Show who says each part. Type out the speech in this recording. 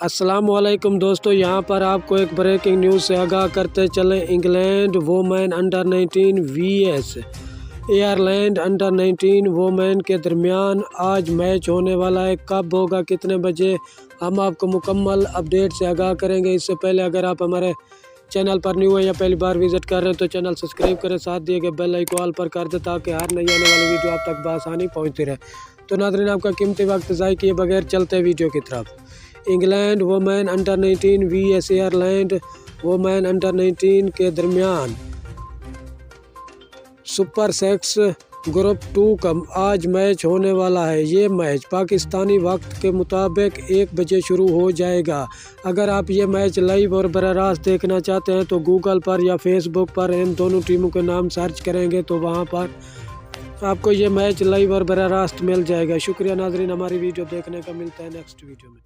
Speaker 1: अस्सलामुअलैकुम दोस्तों, यहाँ पर आपको एक ब्रेकिंग न्यूज़ से आगाह करते चले। England women under 19 vs Ireland under 19 women के दरमियान आज मैच होने वाला है। कब होगा, कितने बजे, हम आपको मुकम्मल अपडेट से आगाह करेंगे। इससे पहले अगर आप हमारे चैनल पर न्यू है या पहली बार विजिट कर रहे हैं तो चैनल सब्सक्राइब करें, साथ दिए गए बेल आइकन ऑल पर कर दें ताकि हर नई आने वाली वीडियो आप तक बआसानी पहुँचती रहे। तो नाज़रीन, आपका कीमती वक्त ज़ाय किए बगैर चलते हैं वीडियो की तरफ। England women under 19 vs Ireland women under 19 के दरमियान सुपर सेक्स ग्रुप 2 का आज मैच होने वाला है। ये मैच पाकिस्तानी वक्त के मुताबिक 1 बजे शुरू हो जाएगा। अगर आप ये मैच लाइव और बराह रास्त देखना चाहते हैं तो गूगल पर या फेसबुक पर इन दोनों टीमों के नाम सर्च करेंगे तो वहाँ पर आपको ये मैच लाइव और बराह रास्त मिल जाएगा। शुक्रिया नाज़रीन, हमारी वीडियो देखने का। मिलता है नेक्स्ट वीडियो में।